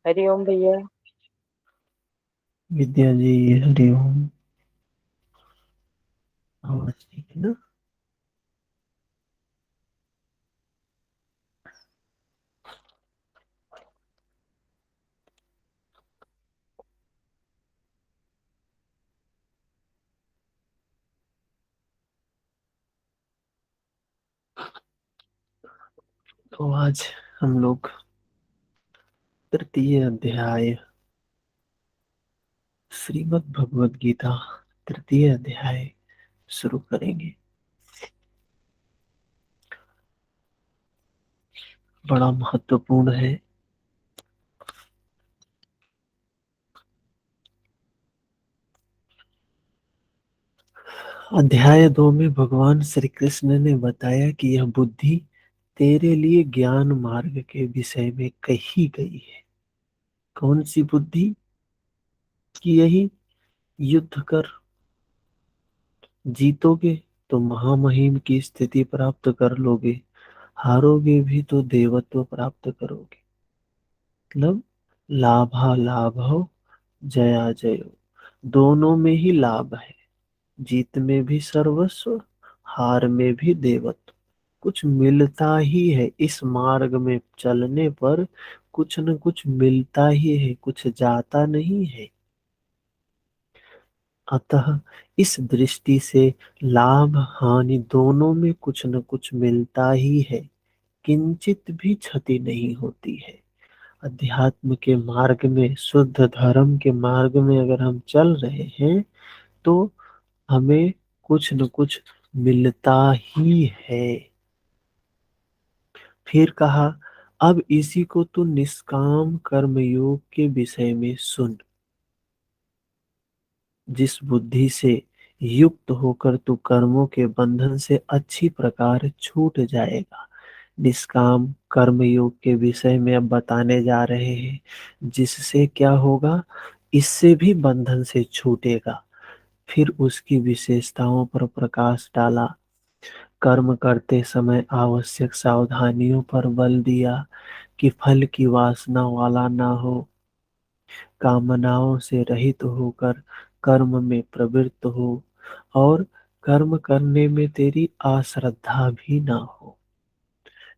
हरिओम भैया। विद्या जी, हरिओम। आवाज ठीक है ना? तो आज हम लोग तृतीय अध्याय श्रीमद् भगवद गीता तृतीय अध्याय शुरू करेंगे। बड़ा महत्वपूर्ण है। अध्याय 2 में भगवान श्री कृष्ण ने बताया कि यह बुद्धि तेरे लिए ज्ञान मार्ग के विषय में कही गई है। कौन सी बुद्धि? कि यही युद्ध कर जीतोगे तो महामहिम की स्थिति प्राप्त कर लोगे, हारोगे भी तो देवत्व प्राप्त करोगे। मतलब लाभा लाभो जया जयो, दोनों में ही लाभ है। जीत में भी सर्वस्व, हार में भी देवत्व। कुछ मिलता ही है इस मार्ग में चलने पर, कुछ न कुछ मिलता ही है, कुछ जाता नहीं है। अतः इस दृष्टि से लाभ हानि दोनों में कुछ न कुछ मिलता ही है, किंचित भी क्षति नहीं होती है। अध्यात्म के मार्ग में, शुद्ध धर्म के मार्ग में अगर हम चल रहे हैं तो हमें कुछ न कुछ मिलता ही है। फिर कहा, अब इसी को तू निष्काम कर्मयोग के विषय में सुन। जिस बुद्धि से युक्त होकर तू कर्मों के बंधन से अच्छी प्रकार छूट जाएगा। निष्काम कर्म योग के विषय में अब बताने जा रहे हैं, जिससे क्या होगा, इससे भी बंधन से छूटेगा। फिर उसकी विशेषताओं पर प्रकाश डाला। कर्म करते समय आवश्यक सावधानियों पर बल दिया कि फल की वासना वाला ना हो, कामनाओं से रहित होकर कर्म में प्रवृत्त हो, और कर्म करने में तेरी अश्रद्धा भी ना हो,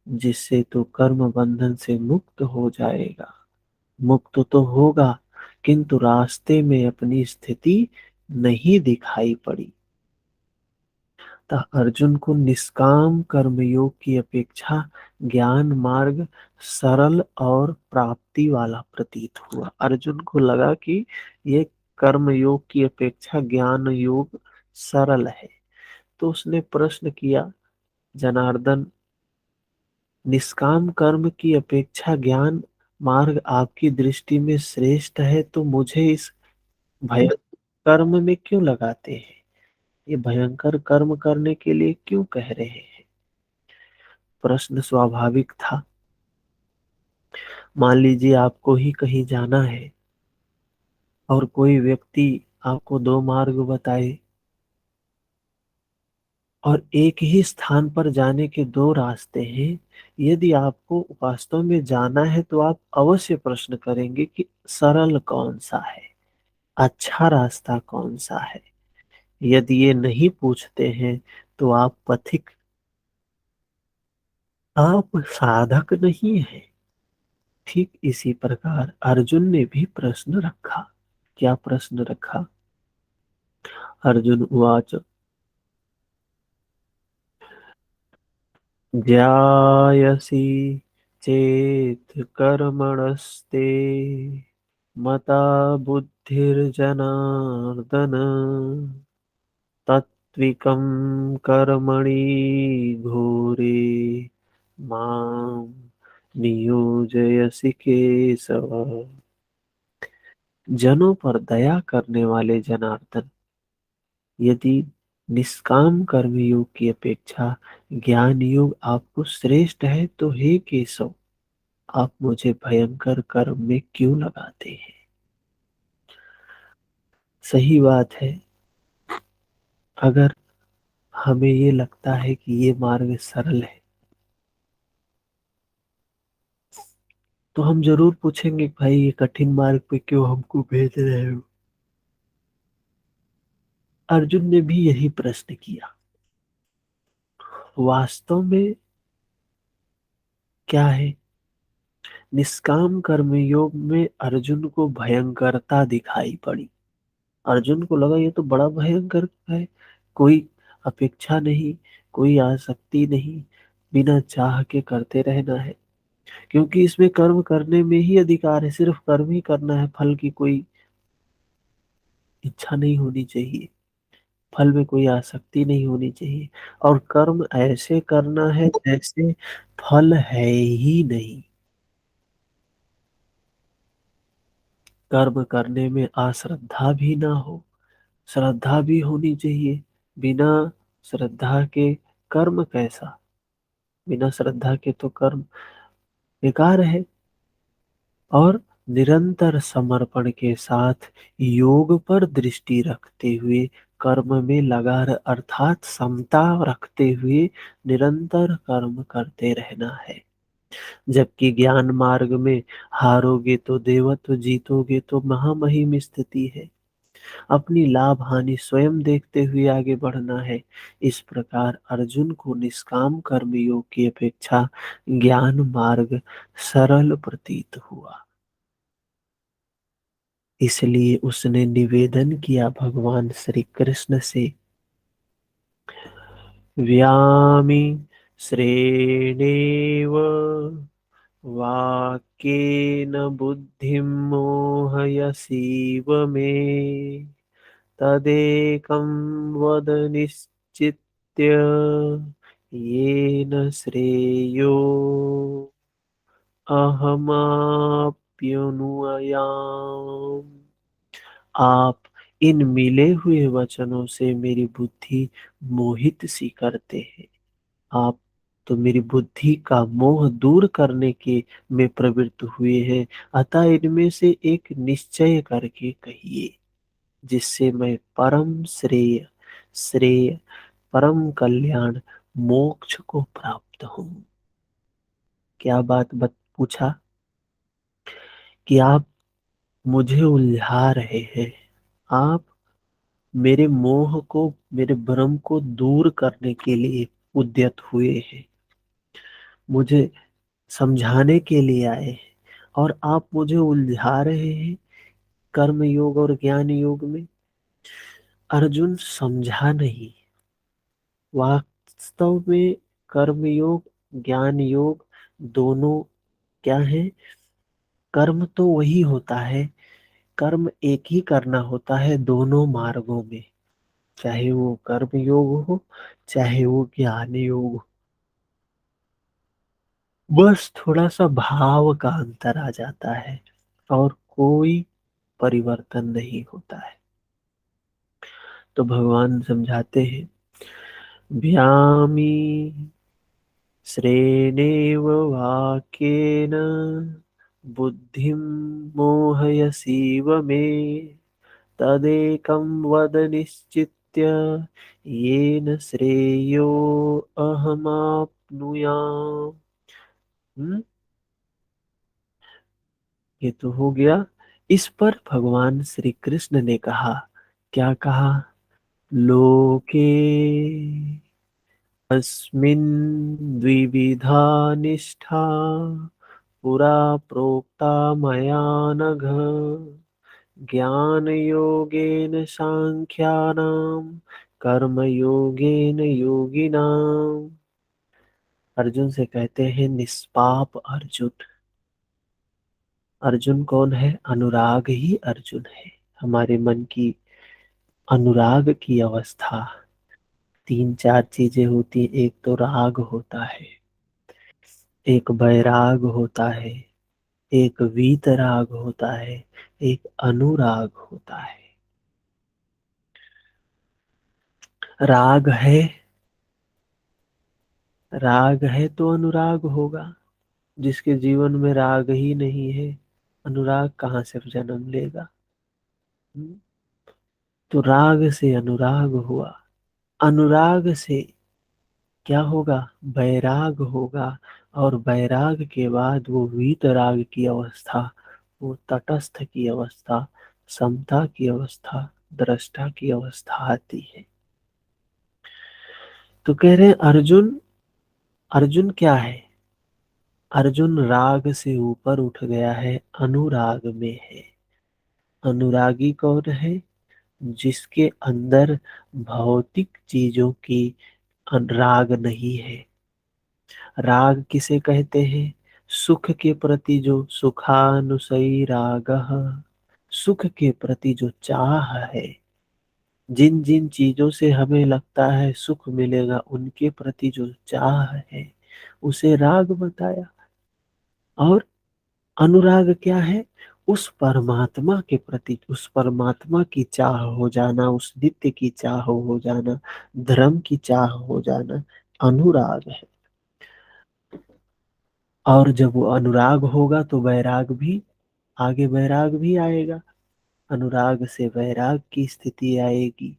जिससे तू कर्म बंधन से मुक्त हो जाएगा। मुक्त तो होगा, किंतु रास्ते में अपनी स्थिति नहीं दिखाई पड़ी। तथा अर्जुन को निष्काम कर्मयोग की अपेक्षा ज्ञान मार्ग सरल और प्राप्ति वाला प्रतीत हुआ। अर्जुन को लगा कि ये कर्म योग की अपेक्षा ज्ञान योग सरल है। तो उसने प्रश्न किया, जनार्दन, निष्काम कर्म की अपेक्षा ज्ञान मार्ग आपकी दृष्टि में श्रेष्ठ है, तो मुझे इस भयंकर कर्म में क्यों लगाते हैं? ये भयंकर कर्म करने के लिए क्यों कह रहे हैं? प्रश्न स्वाभाविक था। मान लीजिए आपको ही कहीं जाना है और कोई व्यक्ति आपको दो मार्ग बताए, और एक ही स्थान पर जाने के दो रास्ते हैं। यदि आपको वास्तव में जाना है तो आप अवश्य प्रश्न करेंगे कि सरल कौन सा है, अच्छा रास्ता कौन सा है। यदि ये नहीं पूछते हैं तो आप पथिक, आप साधक नहीं है। ठीक इसी प्रकार अर्जुन ने भी प्रश्न रखा। क्या प्रश्न रखा? अर्जुन उवाच, ज्यायसि चेत् कर्मणस्ते मता बुद्धिर्जनार्दन, तात्विकं कर्मणि घोरे मां नियोजयसि केशव। जनों पर दया करने वाले जनार्दन, यदि निष्काम कर्म योग की अपेक्षा ज्ञान योग आपको श्रेष्ठ है तो हे केशव, आप मुझे भयंकर कर्म में क्यों लगाते हैं? सही बात है। अगर हमें ये लगता है कि ये मार्ग सरल है, तो हम जरूर पूछेंगे कि भाई ये कठिन मार्ग पे क्यों हमको भेज रहे हो। अर्जुन ने भी यही प्रश्न किया। वास्तव में क्या है, निष्काम कर्म योग में अर्जुन को भयंकरता दिखाई पड़ी। अर्जुन को लगा ये तो बड़ा भयंकर है। कोई अपेक्षा नहीं, कोई आसक्ति नहीं, बिना चाह के करते रहना है। क्योंकि इसमें कर्म करने में ही अधिकार है, सिर्फ कर्म ही करना है, फल की कोई इच्छा नहीं होनी चाहिए, फल में कोई आसक्ति नहीं होनी चाहिए। और कर्म ऐसे करना है जैसे फल है ही नहीं। कर्म करने में अश्रद्धा भी ना हो, श्रद्धा भी होनी चाहिए। बिना श्रद्धा के कर्म कैसा, बिना श्रद्धा के तो कर्म बेकार है। और निरंतर समर्पण के साथ योग पर दृष्टि रखते हुए कर्म में लगा अर्थात समता रखते हुए निरंतर कर्म करते रहना है। जबकि ज्ञान मार्ग में हारोगे तो देवत्व, जीतोगे तो महामहिम स्थिति है। अपनी लाभ हानि स्वयं देखते हुए आगे बढ़ना है। इस प्रकार अर्जुन को निष्काम कर्म योग की अपेक्षा ज्ञान मार्ग सरल प्रतीत हुआ। इसलिए उसने निवेदन किया भगवान श्री कृष्ण से, व्यामि श्रेणेव वाक्येन बुद्धिं मोहयसीव मे, तदेकं वद निश्चित्य येन श्रेयो अहमाप्नुयाम्। आप इन मिले हुए वचनों से मेरी बुद्धि मोहित सी करते हैं। आप तो मेरी बुद्धि का मोह दूर करने के में प्रवृत्त हुए हैं। अतः इनमें से एक निश्चय करके कहिए, जिससे मैं परम श्रेय श्रेय परम कल्याण मोक्ष को प्राप्त हूँ। क्या बात बत पूछा कि आप मुझे उलझा रहे हैं, आप मेरे मोह को, मेरे भ्रम को दूर करने के लिए उद्यत हुए हैं, मुझे समझाने के लिए आए हैं, और आप मुझे उलझा रहे हैं कर्म योग और ज्ञान योग में। अर्जुन समझा नहीं। वास्तव में कर्म योग, ज्ञान योग दोनों क्या है? कर्म तो वही होता है, कर्म एक ही करना होता है दोनों मार्गों में, चाहे वो कर्म योग हो, चाहे वो ज्ञान योग हो। बस थोड़ा सा भाव का अंतर आ जाता है, और कोई परिवर्तन नहीं होता है। तो भगवान समझाते हैं, भ्यामी श्रेणेव वाक्येन बुद्धिं मोहयसीव मे, तदेकं वद निश्चित्य येन श्रेयो अहमाप्नुयाम्। हम्म, ये तो हो गया। इस पर भगवान श्री कृष्ण ने कहा, क्या कहा? लोके अस्मिन् द्विविधा निष्ठा पुरा प्रोक्ता मया नघ, ज्ञान योगेन सांख्यानां कर्म योगेन योगिनाम। अर्जुन से कहते हैं निष्पाप अर्जुन। अर्जुन कौन है? अनुराग ही अर्जुन है। हमारे मन की अनुराग की अवस्था, तीन चार चीजें होती हैं। एक तो राग होता है, एक वैराग होता है, एक वीतराग होता है, एक अनुराग होता है। राग है, राग है तो अनुराग होगा। जिसके जीवन में राग ही नहीं है, अनुराग कहाँ से जन्म लेगा? हम्म? तो राग से अनुराग हुआ। अनुराग से क्या होगा? वैराग होगा। और वैराग के बाद वो वीतराग की अवस्था, वो तटस्थ की अवस्था, समता की अवस्था, दृष्टा की अवस्था आती है। तो कह रहे हैं अर्जुन, अर्जुन क्या है? अर्जुन राग से ऊपर उठ गया है, अनुराग में है। अनुरागी कौन है? जिसके अंदर भौतिक चीजों की राग नहीं है। राग किसे कहते हैं? सुख के प्रति जो सुखानुसई राग, सुख के प्रति जो चाह है, जिन जिन चीजों से हमें लगता है सुख मिलेगा उनके प्रति जो चाह है, उसे राग बताया। और अनुराग क्या है? उस परमात्मा के प्रति, उस परमात्मा की चाह हो जाना, उस नित्य की चाह हो जाना, धर्म की चाह हो जाना, अनुराग है। और जब वो अनुराग होगा तो वैराग भी, आगे वैराग भी आएगा। अनुराग से वैराग की स्थिति आएगी,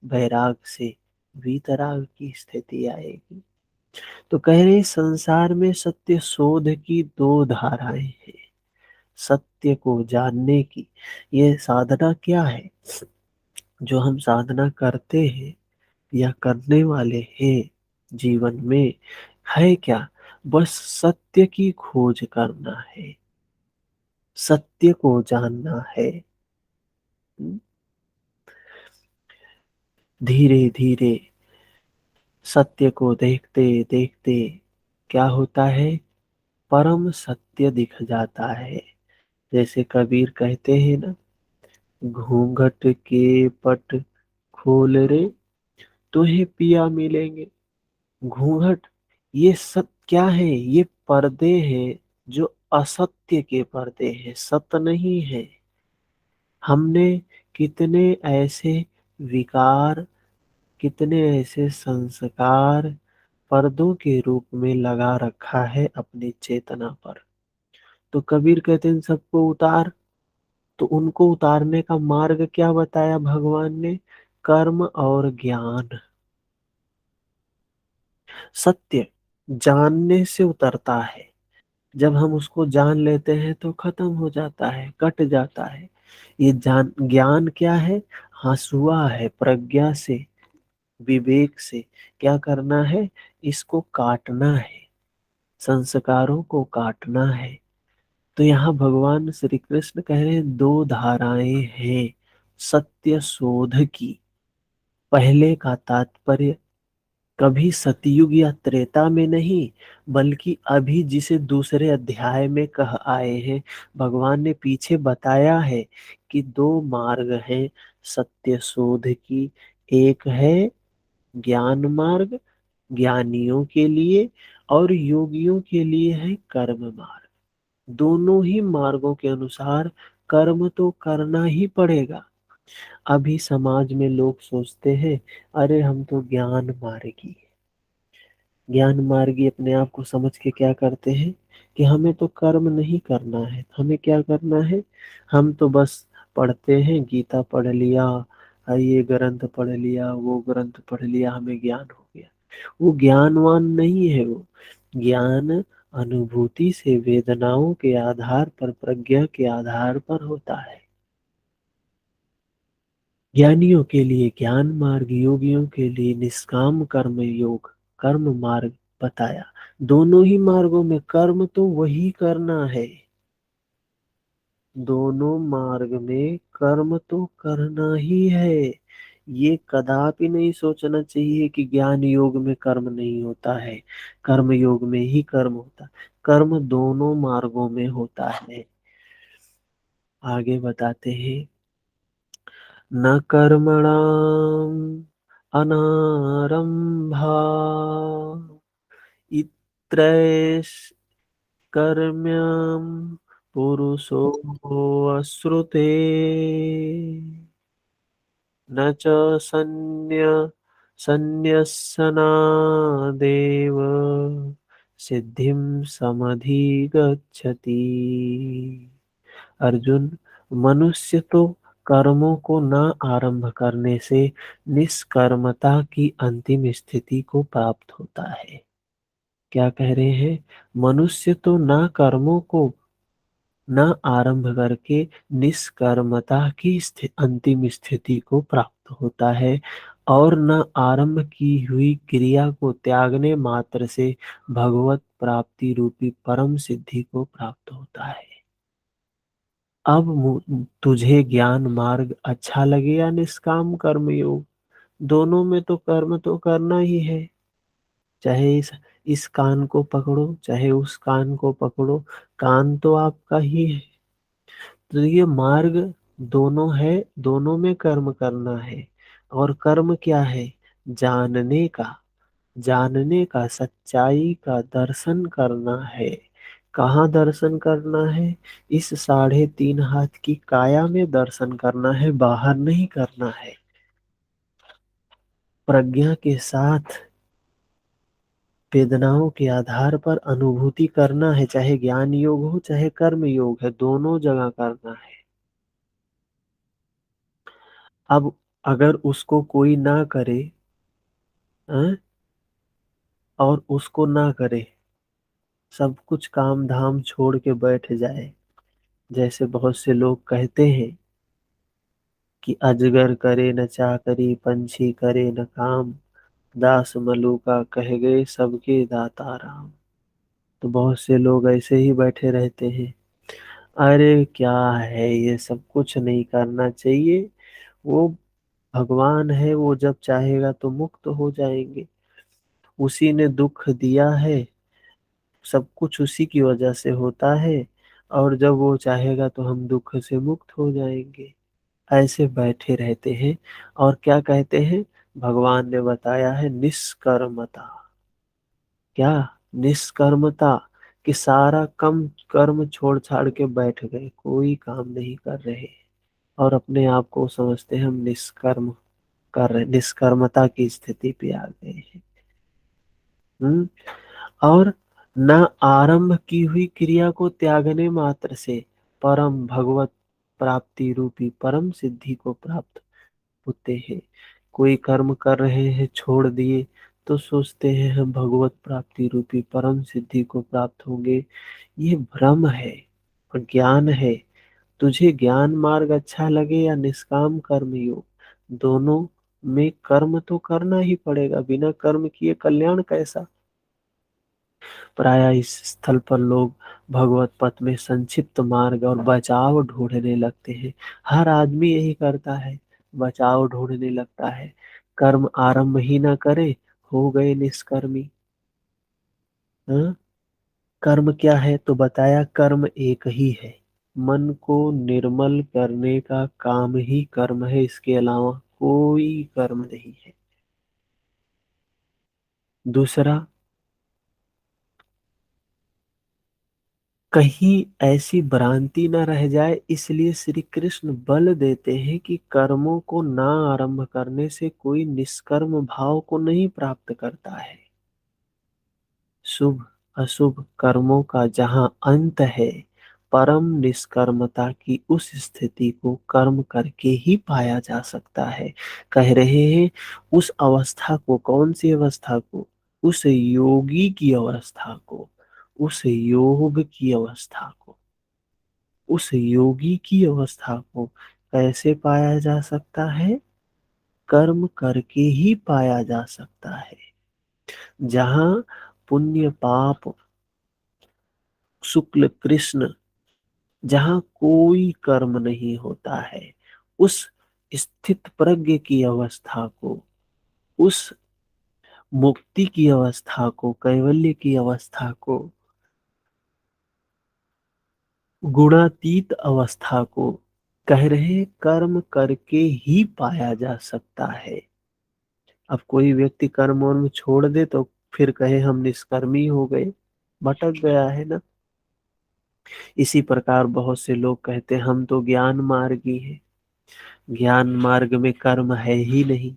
वैराग से वीतराग की स्थिति आएगी। तो कह रहे संसार में सत्य शोध की दो धाराएं हैं। सत्य को जानने की ये साधना क्या है? जो हम साधना करते हैं या करने वाले हैं जीवन में, है क्या? बस सत्य की खोज करना है, सत्य को जानना है। धीरे धीरे सत्य को देखते देखते क्या होता है? परम सत्य दिख जाता है। जैसे कबीर कहते हैं ना, घूंघट के पट खोल रे तुहे पिया मिलेंगे। घूंघट, ये सब क्या है? ये पर्दे हैं जो असत्य के पर्दे हैं, सत्य नहीं है। हमने कितने ऐसे विकार, कितने ऐसे संस्कार पर्दों के रूप में लगा रखा है अपनी चेतना पर। तो कबीर कहते हैं इन सबको उतार। तो उनको उतारने का मार्ग क्या बताया भगवान ने? कर्म और ज्ञान। सत्य जानने से उतरता है। जब हम उसको जान लेते हैं तो खत्म हो जाता है, कट जाता है। ये जान, ज्ञान क्या है? हंसुआ है, प्रज्ञा से, विवेक से क्या करना है? इसको काटना है, संस्कारों को काटना है। तो यहाँ भगवान श्री कृष्ण कह रहे हैं दो धाराएं हैं सत्य शोध की। पहले का तात्पर्य कभी सतयुग या त्रेता में नहीं, बल्कि अभी जिसे दूसरे अध्याय में कह आए हैं, भगवान ने पीछे बताया है कि दो मार्ग हैं सत्य शोध की। एक है ज्ञान मार्ग, ज्ञानियों के लिए, और योगियों के लिए है कर्म मार्ग। दोनों ही मार्गों के अनुसार कर्म तो करना ही पड़ेगा। अभी समाज में लोग सोचते हैं अरे हम तो ज्ञान मार्गी, ज्ञान मार्गी अपने आप को समझ के क्या करते हैं कि हमें तो कर्म नहीं करना है, हमें क्या करना है? हम तो बस पढ़ते हैं, गीता पढ़ लिया, ये ग्रंथ पढ़ लिया, वो ग्रंथ पढ़ लिया, हमें ज्ञान हो गया। वो ज्ञानवान नहीं है। वो ज्ञान अनुभूति से, वेदनाओं के आधार पर, प्रज्ञा के आधार पर होता है। ज्ञानियों के लिए ज्ञान मार्ग, योगियों के लिए निष्काम कर्म योग, कर्म मार्ग बताया। दोनों ही मार्गों में कर्म तो वही करना है। दोनों मार्ग में कर्म तो करना ही है। ये कदापि नहीं सोचना चाहिए कि ज्ञान योग में कर्म नहीं होता है, कर्म योग में ही कर्म होता है। कर्म दोनों मार्गों में होता है। आगे बताते हैं, न कर्मणाम अनारंभा इत्रैश कर्म्यम पुरुषो अश्रुते न च संन्यसनादेव सिद्धिं समधिगच्छति। अर्जुन, मनुष्य तो कर्मों को न आरंभ करने से निष्कर्मता की अंतिम स्थिति को प्राप्त होता है। क्या कह रहे हैं? मनुष्य तो न कर्मों को न आरंभ करके निष्कर्मता की अंतिम स्थिति को प्राप्त होता है, और न आरंभ की हुई क्रिया को त्यागने मात्र से भगवत प्राप्ति रूपी परम सिद्धि को प्राप्त होता है। अब तुझे ज्ञान मार्ग अच्छा लगे या निष्काम कर्म योग, दोनों में तो कर्म तो करना ही है। चाहे इस कान को पकड़ो, चाहे उस कान को पकड़ो, कान तो आपका ही है। तो ये मार्ग दोनों है, दोनों में कर्म करना है। और कर्म क्या है? जानने का, जानने का, सच्चाई का दर्शन करना है। कहाँ दर्शन करना है? इस 3.5 हाथ की काया में दर्शन करना है, बाहर नहीं करना है। प्रज्ञा के साथ वेदनाओं के आधार पर अनुभूति करना है, चाहे ज्ञान योग हो चाहे कर्म योग है, दोनों जगह करना है। अब अगर उसको कोई ना करे, हैं? और उसको ना करे, सब कुछ काम धाम छोड़ के बैठ जाए, जैसे बहुत से लोग कहते हैं कि अजगर करे न चाकरी, पंछी करे न काम, दास मलूका कह गए सबके दाता राम। तो बहुत से लोग ऐसे ही बैठे रहते हैं। अरे क्या है, ये सब कुछ नहीं करना चाहिए, वो भगवान है, वो जब चाहेगा तो मुक्त हो जाएंगे, उसी ने दुख दिया है, सब कुछ उसी की वजह से होता है, और जब वो चाहेगा तो हम दुख से मुक्त हो जाएंगे। ऐसे बैठे रहते हैं। और क्या कहते हैं? भगवान ने बताया है निष्कर्मता। क्या? निष्कर्मता, कि सारा कम कर्म छोड़ छाड़ के बैठ गए, कोई काम नहीं कर रहे, और अपने आप को समझते हैं हम निष्कर्म कर रहे, निष्कर्मता की स्थिति पे आ गए हैं। हम्म। और न आरंभ की हुई क्रिया को त्यागने मात्र से परम भगवत प्राप्ति रूपी परम सिद्धि को प्राप्त होते हैं। कोई कर्म कर रहे हैं, छोड़ दिए, तो सोचते हैं हम भगवत प्राप्ति रूपी परम सिद्धि को प्राप्त होंगे। ये भ्रम है और ज्ञान है। तुझे ज्ञान मार्ग अच्छा लगे या निष्काम कर्म योग, दोनों में कर्म तो करना ही पड़ेगा, बिना कर्म किए कल्याण कैसा। प्राय इस स्थल पर लोग भगवत पथ में संक्षिप्त मार्ग और बचाव ढूंढने लगते हैं। हर आदमी यही करता है, बचाव ढूंढने लगता है। कर्म आरंभ ही ना करे, हो गए निष्कर्मी। हाँ? कर्म क्या है? तो बताया कर्म एक ही है, मन को निर्मल करने का काम ही कर्म है, इसके अलावा कोई कर्म नहीं है। दूसरा, कहीं ऐसी भ्रांति न रह जाए, इसलिए श्री कृष्ण बल देते हैं कि कर्मों को ना आरंभ करने से कोई निष्कर्म भाव को नहीं प्राप्त करता है। शुभ अशुभ कर्मों का जहाँ अंत है, परम निष्कर्मता की उस स्थिति को कर्म करके ही पाया जा सकता है। कह रहे हैं उस अवस्था को, कौन सी अवस्था को? उस योगी की अवस्था को, उस योग की अवस्था को, उस योगी की अवस्था को कैसे पाया जा सकता है? कर्म करके ही पाया जा सकता है। जहाँ पुण्य पाप शुक्ल कृष्ण, जहाँ कोई कर्म नहीं होता है, उस स्थित प्रज्ञ की अवस्था को, उस मुक्ति की अवस्था को, कैवल्य की अवस्था को, गुणातीत अवस्था को कह रहे कर्म करके ही पाया जा सकता है। अब कोई व्यक्ति कर्म वर्म छोड़ दे तो फिर कहे हम निष्कर्मी हो गए, भटक गया है ना। इसी प्रकार बहुत से लोग कहते हैं हम तो ज्ञान मार्गी हैं, ज्ञान मार्ग में कर्म है ही नहीं,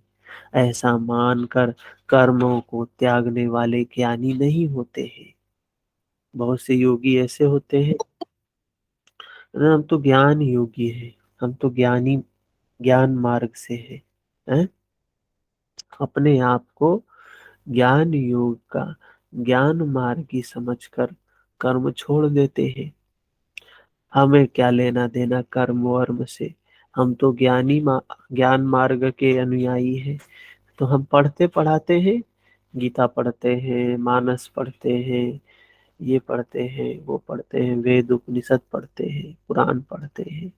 ऐसा मानकर कर्मों को त्यागने वाले ज्ञानी नहीं होते हैं। बहुत से योगी ऐसे होते हैं, हम तो ज्ञान योगी हैं, हम तो ज्ञानी ज्ञान मार्ग से हैं? अपने आप को ज्ञान योग का ज्ञान मार्गी समझकर कर्म छोड़ देते हैं। हमें क्या लेना देना कर्म वर्म से, हम तो ज्ञान मार्ग के अनुयायी हैं। तो हम पढ़ते पढ़ाते हैं, गीता पढ़ते हैं, मानस पढ़ते हैं, ये पढ़ते हैं, वो पढ़ते हैं, वेद उपनिषद पढ़ते हैं, पुराण पढ़ते हैं,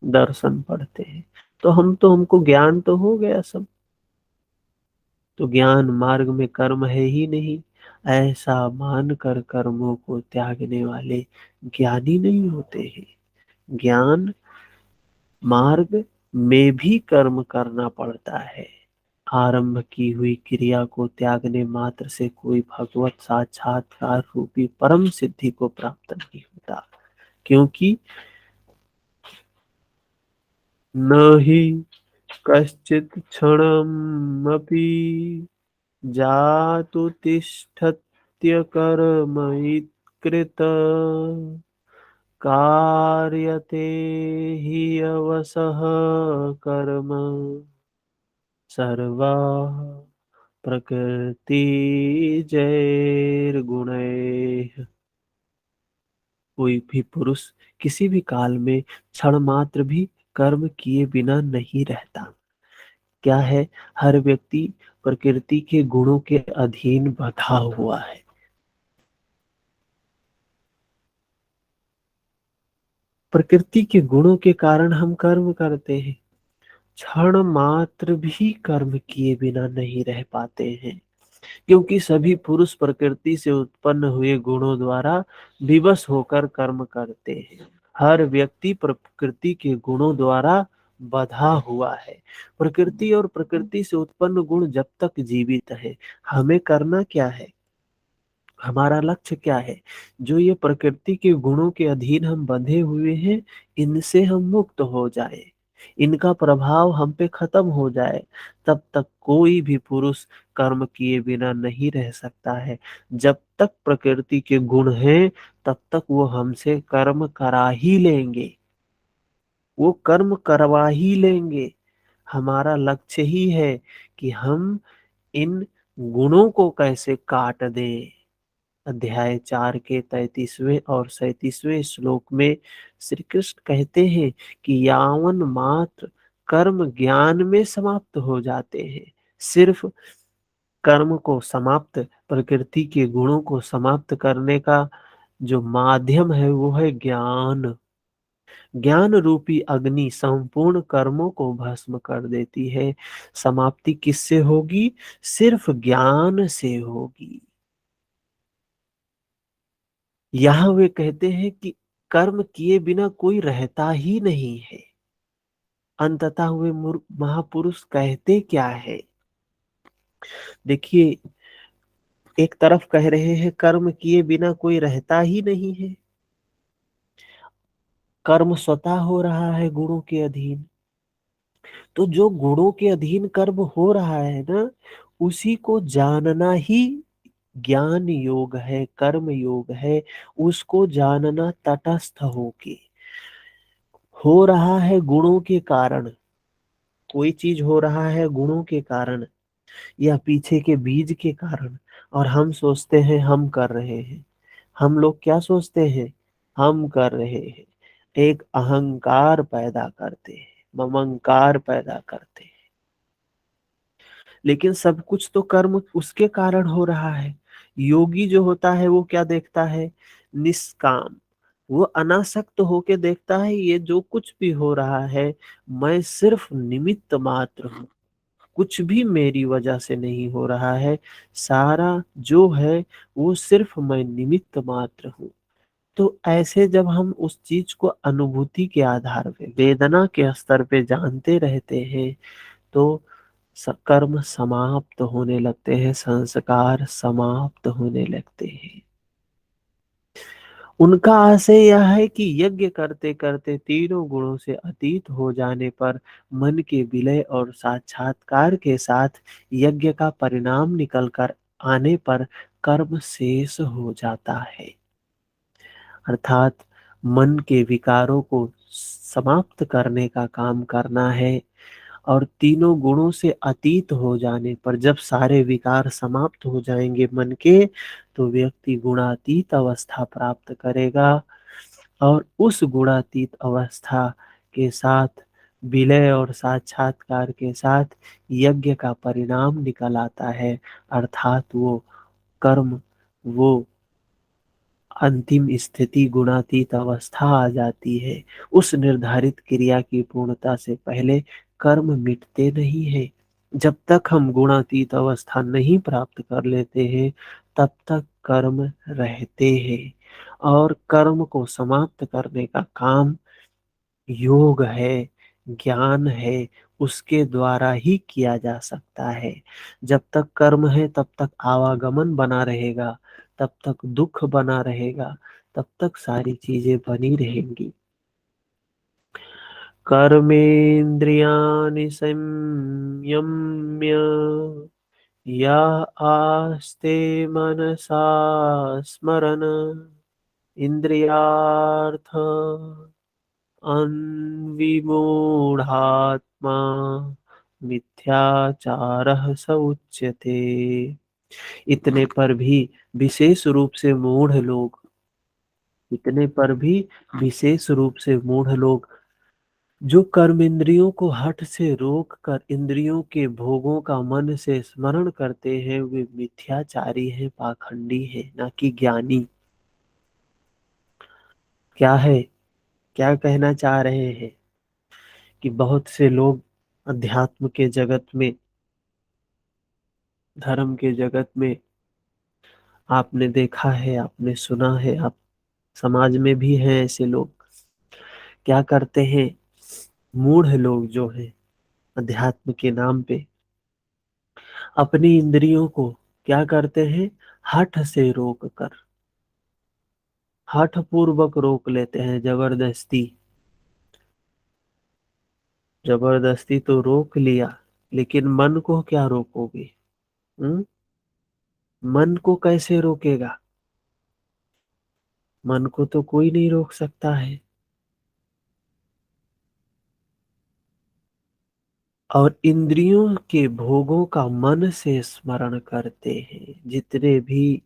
दर्शन पढ़ते हैं। तो हमको ज्ञान तो हो गया सब। तो ज्ञान मार्ग में कर्म है ही नहीं, ऐसा मानकर कर्मों को त्यागने वाले ज्ञानी नहीं होते हैं। ज्ञान मार्ग में भी कर्म करना पड़ता है। आरंभ की हुई क्रिया को त्यागने मात्र से कोई भगवत साक्षात्कार रूपी परम सिद्धि को प्राप्त नहीं होता, क्योंकि न ही कश्चित् क्षणमपि जातु तिष्ठत्य कर्मैकृत कार्यते हि अवसः कर्म सर्वा प्रकृति जैर्गुणैः। कोई भी पुरुष किसी भी काल में क्षण मात्र भी कर्म किए बिना नहीं रहता। क्या है? हर व्यक्ति प्रकृति के गुणों के अधीन बंधा हुआ है। प्रकृति के गुणों के कारण हम कर्म करते हैं। क्षण मात्र भी कर्म किए बिना नहीं रह पाते हैं, क्योंकि सभी पुरुष प्रकृति से उत्पन्न हुए गुणों द्वारा विवश होकर कर्म करते हैं। हर व्यक्ति प्रकृति के गुणों द्वारा बंधा हुआ है। प्रकृति और प्रकृति से उत्पन्न गुण जब तक जीवित है, हमें करना क्या है? हमारा लक्ष्य क्या है? जो ये प्रकृति के गुणों के अधीन हम बंधे हुए हैं, इनसे हम मुक्त हो जाए, इनका प्रभाव हम पे खत्म हो जाए, तब तक कोई भी पुरुष कर्म किए बिना नहीं रह सकता है। जब तक प्रकृति के गुण हैं, तब तक वो हमसे कर्म करा ही लेंगे, वो कर्म करवा ही लेंगे। हमारा लक्ष्य ही है कि हम इन गुणों को कैसे काट दें। अध्याय 4 के 33वें और 37वें श्लोक में श्री कृष्ण कहते हैं कि यावन मात्र कर्म ज्ञान में समाप्त हो जाते हैं। सिर्फ कर्म को समाप्त, प्रकृति के गुणों को समाप्त करने का जो माध्यम है वो है ज्ञान। ज्ञान रूपी अग्नि संपूर्ण कर्मों को भस्म कर देती है। समाप्ति किससे होगी? सिर्फ ज्ञान से होगी। यहाँ वे कहते हैं कि कर्म किए बिना कोई रहता ही नहीं है। अंततः वे महापुरुष कहते क्या है? देखिए, एक तरफ कह रहे हैं कर्म किए बिना कोई रहता ही नहीं है, कर्म स्वतः हो रहा है गुणों के अधीन। तो जो गुणों के अधीन कर्म हो रहा है ना, उसी को जानना ही ज्ञान योग है, कर्म योग है। उसको जानना तटस्थ होके। हो रहा है गुणों के कारण, कोई चीज हो रहा है गुणों के कारण या पीछे के बीज के कारण, और हम सोचते हैं हम कर रहे हैं। हम लोग क्या सोचते हैं? हम कर रहे हैं। एक अहंकार पैदा करते हैं, ममंकार पैदा करते हैं। लेकिन सब कुछ तो कर्म उसके कारण हो रहा है। योगी जो होता है वो क्या देखता है? निष्काम। वो अनासक्त होके देखता है ये जो कुछ भी हो रहा है, मैं सिर्फ निमित्त मात्र हूँ, कुछ भी मेरी वजह से नहीं हो रहा है। सारा जो है वो सिर्फ मैं निमित्त मात्र हूँ। तो ऐसे जब हम उस चीज को अनुभूति के आधार पे, वेदना के स्तर पे जानते रहते हैं, तो कर्म समाप्त होने लगते हैं, संस्कार समाप्त होने लगते हैं। उनका आशय यह है कि यज्ञ करते करते तीनों गुणों से अतीत हो जाने पर, मन के विलय और साक्षात्कार के साथ यज्ञ का परिणाम निकल कर आने पर कर्म शेष हो जाता है। अर्थात मन के विकारों को समाप्त करने का काम करना है। और तीनों गुणों से अतीत हो जाने पर, जब सारे विकार समाप्त हो जाएंगे मन के, तो व्यक्ति गुणातीत अवस्था प्राप्त करेगा। और उस गुणातीत अवस्था के साथ विलय और साक्षात्कार के साथ यज्ञ का परिणाम निकल आता है। अर्थात वो कर्म, वो अंतिम स्थिति गुणातीत अवस्था आ जाती है। उस निर्धारित क्रिया की पूर्णता से पहले कर्म मिटते नहीं है। जब तक हम गुणातीत अवस्था नहीं प्राप्त कर लेते हैं, तब तक कर्म रहते हैं। और कर्म को समाप्त करने का काम योग है, ज्ञान है, उसके द्वारा ही किया जा सकता है। जब तक कर्म है तब तक आवागमन बना रहेगा, तब तक दुख बना रहेगा, तब तक सारी चीजें बनी रहेंगी। कर्मेन्द्रियाणि संयम्य या आस्ते मनसा स्मरन् इंद्रियार्थ अन्विमूढ़ात्मा मिथ्याचारः स उच्यते। इतने पर भी विशेष रूप से मूढ़ लोग, इतने पर भी विशेष रूप से मूढ़ लोग, जो कर्म इंद्रियों को हठ से रोक कर इंद्रियों के भोगों का मन से स्मरण करते हैं, वे मिथ्याचारी हैं, पाखंडी हैं, ना कि ज्ञानी। क्या है, क्या कहना चाह रहे हैं? कि बहुत से लोग अध्यात्म के जगत में, धर्म के जगत में, आपने देखा है, आपने सुना है, आप समाज में भी हैं ऐसे लोग। क्या करते हैं मूढ़ लोग जो हैं, अध्यात्म के नाम पे अपनी इंद्रियों को क्या करते हैं, हठ से रोक कर, हठ पूर्वक रोक लेते हैं। जबरदस्ती, जबरदस्ती तो रोक लिया, लेकिन मन को क्या रोकोगे? हम्म? मन को कैसे रोकेगा? मन को तो कोई नहीं रोक सकता है। और इंद्रियों के भोगों का मन से स्मरण करते हैं। जितने भी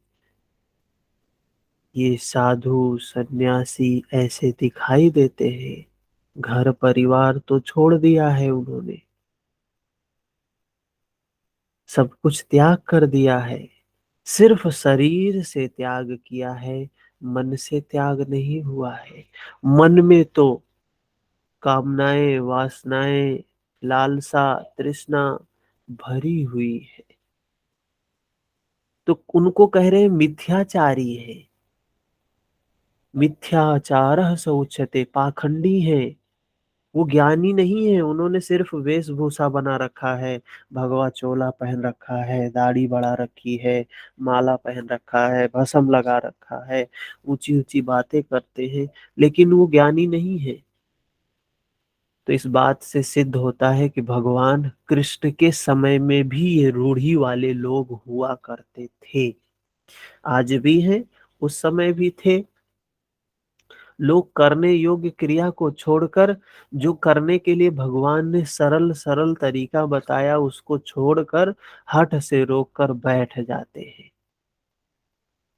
ये साधु सन्यासी ऐसे दिखाई देते हैं, घर परिवार तो छोड़ दिया है उन्होंने, सब कुछ त्याग कर दिया है, सिर्फ शरीर से त्याग किया है, मन से त्याग नहीं हुआ है। मन में तो कामनाएं, वासनाएं, लालसा, तृष्णा भरी हुई है। तो उनको कह रहे हैं मिथ्याचारी है, मिथ्याचारः स उच्यते, पाखंडी है। वो ज्ञानी नहीं है, उन्होंने सिर्फ वेशभूषा बना रखा है, भगवा चोला पहन रखा है, दाढ़ी बढ़ा रखी है, माला पहन रखा है, भस्म लगा रखा है, ऊंची ऊंची बातें करते हैं, लेकिन वो ज्ञानी नहीं है। तो इस बात से सिद्ध होता है कि भगवान कृष्ण के समय में भी ये रूढ़ी वाले लोग हुआ करते थे, आज भी हैं, उस समय भी थे। लोग करने योग्य क्रिया को छोड़कर, जो करने के लिए भगवान ने सरल सरल तरीका बताया उसको छोड़कर हठ से रोक कर बैठ जाते हैं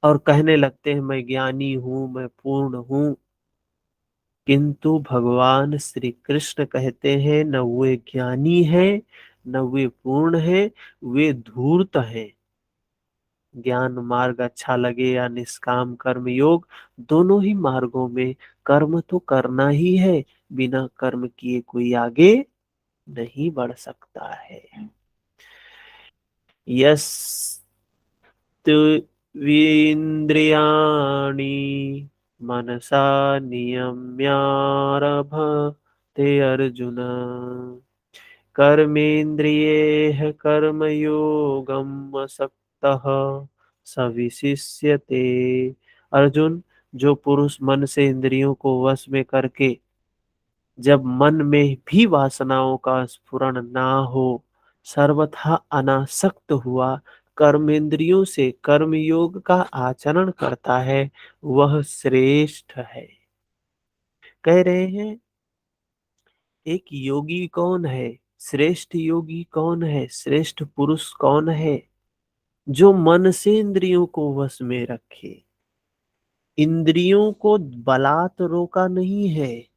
और कहने लगते हैं मैं ज्ञानी हूं, मैं पूर्ण हूं। किंतु भगवान श्री कृष्ण कहते हैं न वे ज्ञानी है, न वे पूर्ण है, वे धूर्त हैं। ज्ञान मार्ग अच्छा लगे या निष्काम कर्म योग, दोनों ही मार्गों में कर्म तो करना ही है। बिना कर्म किए कोई आगे नहीं बढ़ सकता है। यस्तु विन्द्रियाणि मनसा नियम्यारभते अर्जुन, कर्मेन्द्रियैः कर्मयोगम् असक्तः स विशिष्यते। अर्जुन, जो पुरुष मन से इंद्रियों को वश में करके, जब मन में भी वासनाओं का स्फुरण ना हो, सर्वथा अनासक्त हुआ कर्मेंद्रियों से कर्मयोग का आचरण करता है, वह श्रेष्ठ है। कह रहे हैं एक योगी कौन है, श्रेष्ठ योगी कौन है, श्रेष्ठ पुरुष कौन है, जो मन से इंद्रियों को वश में रखे। इंद्रियों को बलात् रोका नहीं है।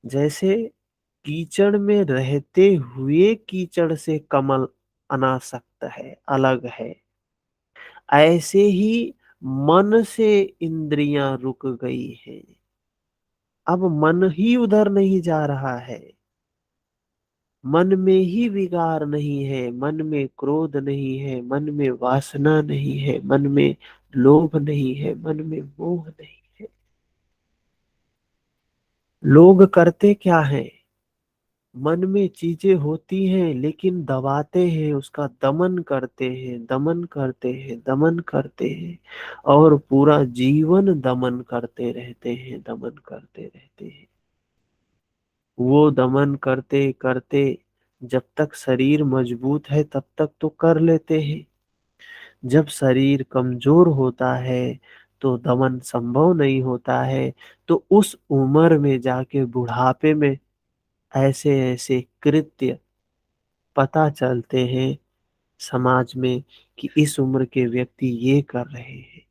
जैसे कीचड़ में रहते हुए कीचड़ से कमल अनासक्त है, अलग है, ऐसे ही मन से इंद्रियां रुक गई हैं। अब मन ही उधर नहीं जा रहा है, मन में ही विकार नहीं है, मन में क्रोध नहीं है, मन में वासना नहीं है, मन में लोभ नहीं है, मन में मोह नहीं है। लोग करते क्या है, मन में चीजें होती हैं लेकिन दबाते हैं, उसका दमन करते हैं, दमन करते हैं, दमन करते हैं, और पूरा जीवन दमन करते रहते हैं, दमन करते रहते हैं। वो दमन करते करते जब तक शरीर मजबूत है तब तक तो कर लेते हैं। जब शरीर कमजोर होता है तो दमन संभव नहीं होता है। तो उस उम्र में जाके बुढ़ापे में ऐसे ऐसे कृत्य पता चलते हैं समाज में कि इस उम्र के व्यक्ति ये कर रहे हैं।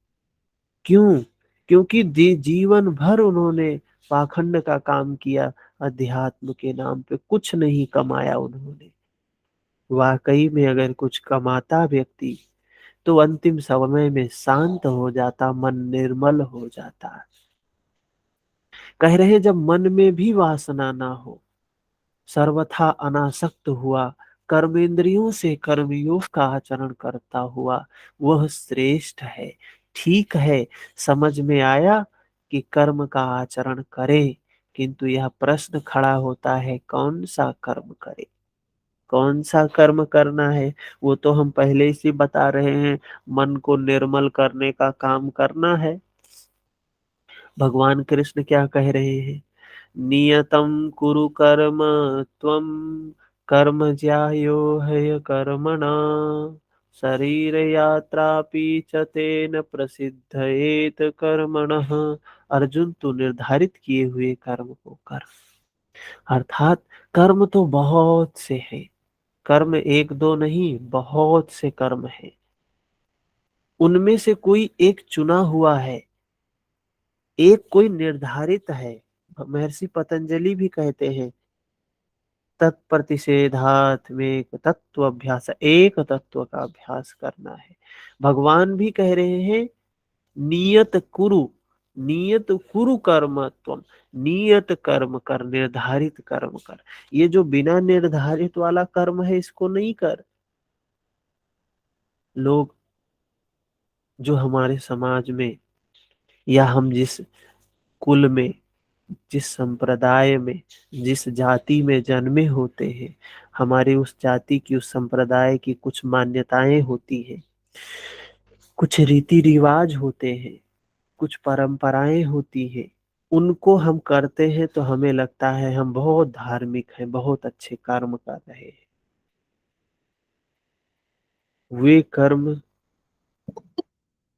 क्यों? क्योंकि जीवन भर उन्होंने पाखंड का काम किया, अध्यात्म के नाम पे कुछ नहीं कमाया उन्होंने। वाकई में अगर कुछ कमाता व्यक्ति तो अंतिम समय में शांत हो जाता, मन निर्मल हो जाता। कह रहे जब मन में भी वासना ना हो, सर्वथा अनासक्त हुआ, कर्मेंद्रियों से कर्मयोग का आचरण करता हुआ, वह श्रेष्ठ है। ठीक है, समझ में आया कि कर्म का आचरण करें, किंतु यह प्रश्न खड़ा होता है कौन सा कर्म करें, कौन सा कर्म करना है। वो तो हम पहले से बता रहे हैं, मन को निर्मल करने का काम करना है। भगवान कृष्ण क्या कह रहे हैं, नियतं कुरु कर्म त्वं कर्म ज्यायो ह्य कर्मणा शरीर यात्रापि च तेन प्रसिद्धयेत कर्मणः। अर्जुन, तू निर्धारित किए हुए कर्म को कर। अर्थात कर्म तो बहुत से हैं, कर्म एक दो नहीं, बहुत से कर्म हैं। उनमें से कोई एक चुना हुआ है, एक कोई निर्धारित है। महर्षि पतंजलि भी कहते हैं तत्प्रतिषेधात में एक तत्व अभ्यास, एक तत्व का अभ्यास करना है। भगवान भी कह रहे हैं नियत कुरु, नियत कुरु कर्म त्वम, नियत कर्म कर, निर्धारित कर्म कर। ये जो बिना निर्धारित वाला कर्म है इसको नहीं कर। लोग जो हमारे समाज में या हम जिस कुल में, जिस संप्रदाय में, जिस जाति में जन्मे होते हैं, हमारी उस जाति की, उस संप्रदाय की कुछ मान्यताएं होती हैं, कुछ रीति रिवाज होते हैं, कुछ परंपराएं होती हैं। उनको हम करते हैं तो हमें लगता है हम बहुत धार्मिक हैं, बहुत अच्छे कर्म कर रहे हैं। वे कर्म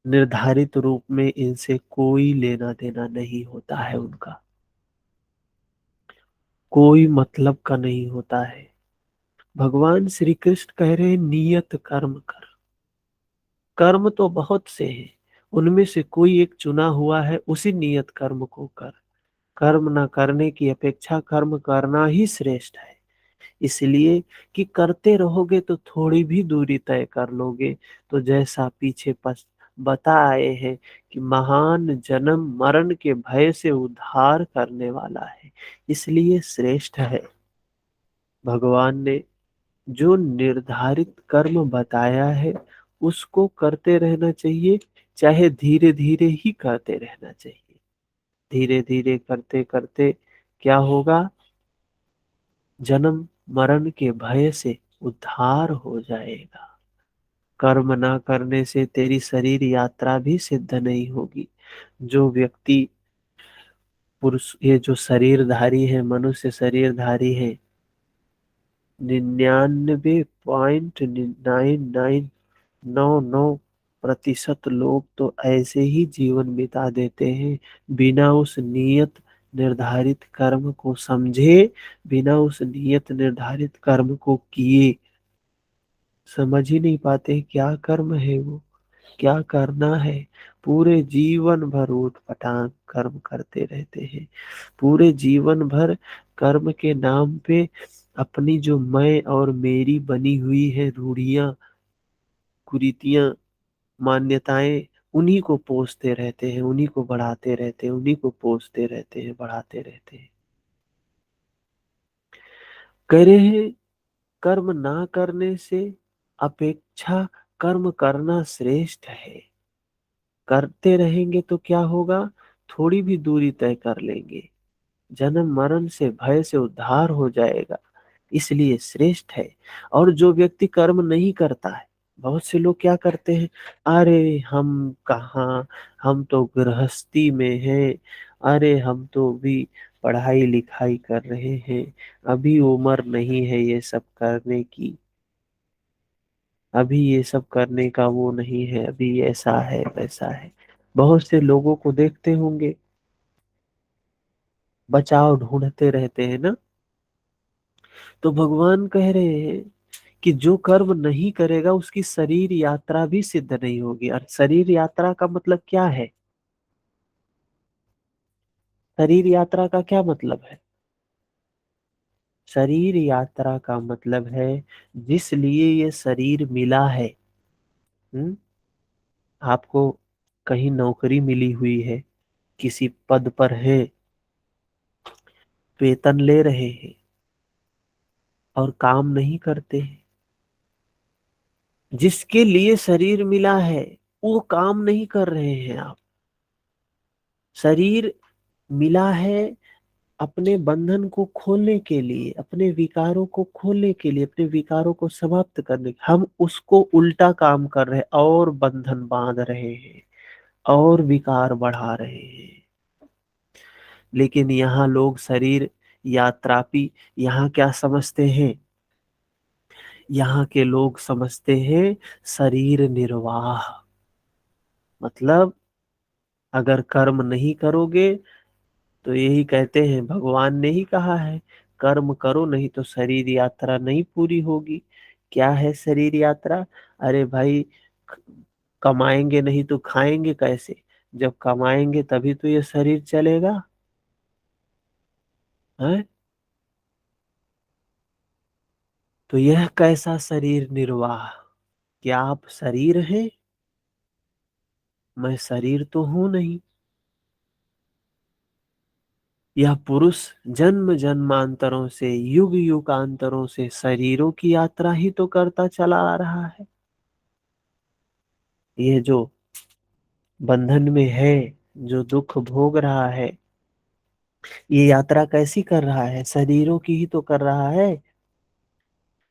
निर्धारित रूप में इनसे कोई लेना देना नहीं होता है, उनका कोई मतलब का नहीं होता है। भगवान श्री कृष्ण कह रहे हैं नियत कर्म कर। कर्म तो बहुत से हैं, उनमें से कोई एक चुना हुआ है, उसी नियत कर्म को कर। कर्म न करने की अपेक्षा कर्म करना ही श्रेष्ठ है। इसलिए कि करते रहोगे तो थोड़ी भी दूरी तय कर लोगे, तो जैसा पीछे बता आए हैं कि महान जन्म मरण के भय से उद्धार करने वाला है, इसलिए श्रेष्ठ है। भगवान ने जो निर्धारित कर्म बताया है उसको करते रहना चाहिए, चाहे धीरे धीरे ही करते रहना चाहिए। धीरे धीरे करते करते क्या होगा, जन्म मरण के भय से उद्धार हो जाएगा। कर्म ना करने से तेरी शरीर यात्रा भी सिद्ध नहीं होगी। जो व्यक्ति पुरुष, ये जो शरीरधारी है, मनुष्य शरीरधारी है, 99.9999 प्रतिशत लोग तो ऐसे ही जीवन बिता देते हैं, बिना उस नियत निर्धारित कर्म को समझे, बिना उस नियत निर्धारित कर्म को किए। समझ ही नहीं पाते क्या कर्म है वो, क्या करना है। पूरे जीवन भर ऊट पटांग कर्म करते रहते हैं। पूरे जीवन भर कर्म के नाम पे अपनी जो मैं और मेरी बनी हुई है रूढ़ियां, कुरीतियां, मान्यताएं, उन्हीं को पोसते रहते हैं, उन्हीं को बढ़ाते रहते हैं, उन्हीं को पोसते रहते हैं, बढ़ाते रहते हैं। कह रहे हैं कर्म ना करने से अपेक्षा कर्म करना श्रेष्ठ है। करते रहेंगे तो क्या होगा, थोड़ी भी दूरी तय कर लेंगे, जन्म मरण से भय से उद्धार हो जाएगा, इसलिए श्रेष्ठ है। और जो व्यक्ति कर्म नहीं करता है, बहुत से लोग क्या करते हैं, अरे हम कहाँ, हम तो गृहस्थी में हैं, अरे हम तो भी पढ़ाई लिखाई कर रहे हैं, अभी उम्र नहीं है ये सब करने की, अभी ये सब करने का वो नहीं है, अभी ऐसा है वैसा है। बहुत से लोगों को देखते होंगे, बचाव ढूंढते रहते हैं ना। तो भगवान कह रहे हैं कि जो कर्म नहीं करेगा उसकी शरीर यात्रा भी सिद्ध नहीं होगी। और शरीर यात्रा का मतलब क्या है, शरीर यात्रा का क्या मतलब है? शरीर यात्रा का मतलब है जिस लिए ये शरीर मिला है। हम्म आपको कहीं नौकरी मिली हुई है, किसी पद पर है, वेतन ले रहे हैं और काम नहीं करते हैं। जिसके लिए शरीर मिला है वो काम नहीं कर रहे हैं आप। शरीर मिला है अपने बंधन को खोलने के लिए, अपने विकारों को खोलने के लिए, अपने विकारों को समाप्त करने के, हम उसको उल्टा काम कर रहे हैं और बंधन बांध रहे हैं और विकार बढ़ा रहे हैं। लेकिन यहाँ लोग शरीर यात्रापी, यहाँ क्या समझते हैं, यहाँ के लोग समझते हैं शरीर निर्वाह। मतलब अगर कर्म नहीं करोगे, तो यही कहते हैं, भगवान ने ही कहा है कर्म करो नहीं तो शरीर यात्रा नहीं पूरी होगी। क्या है शरीर यात्रा? अरे भाई, क- कमाएंगे नहीं तो खाएंगे कैसे? जब कमाएंगे तभी तो ये शरीर चलेगा है। तो यह कैसा शरीर निर्वाह? क्या आप शरीर हैं? मैं शरीर तो हूं नहीं। यह पुरुष जन्म जन्मांतरों से, युग युगांतरों से शरीरों की यात्रा ही तो करता चला आ रहा है। ये जो बंधन में है, जो दुख भोग रहा है, ये यात्रा कैसी कर रहा है, शरीरों की ही तो कर रहा है।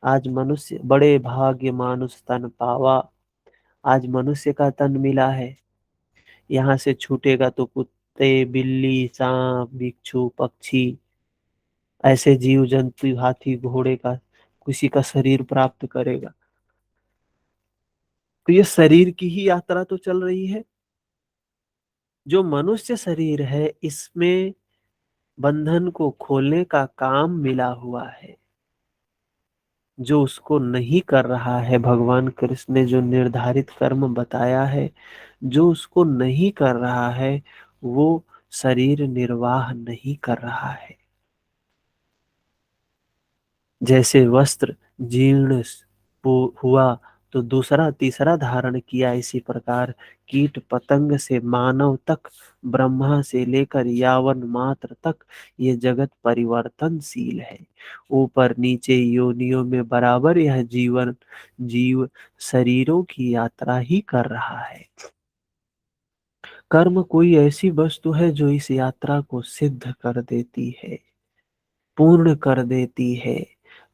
आज मनुष्य बड़े भाग्य मानुष तन पावा, आज मनुष्य का तन मिला है। यहाँ से छूटेगा तो कुत्ते, बिल्ली, सांप, बिच्छू, पक्षी, ऐसे जीव जंतु, हाथी घोड़े का किसी का शरीर प्राप्त करेगा। तो ये शरीर की ही यात्रा तो चल रही है। जो मनुष्य शरीर है इसमें बंधन को खोलने का काम मिला हुआ है। जो उसको नहीं कर रहा है, भगवान कृष्ण ने जो निर्धारित कर्म बताया है, जो उसको नहीं कर रहा है वो शरीर निर्वाह नहीं कर रहा है। जैसे वस्त्र जीर्ण हुआ तो दूसरा तीसरा धारण किया, इसी प्रकार कीट पतंग से मानव तक, ब्रह्मा से लेकर यावन मात्र तक ये जगत परिवर्तनशील है। ऊपर नीचे योनियों में बराबर यह जीवन जीव शरीरों की यात्रा ही कर रहा है। कर्म कोई ऐसी वस्तु है जो इस यात्रा को सिद्ध कर देती है, पूर्ण कर देती है।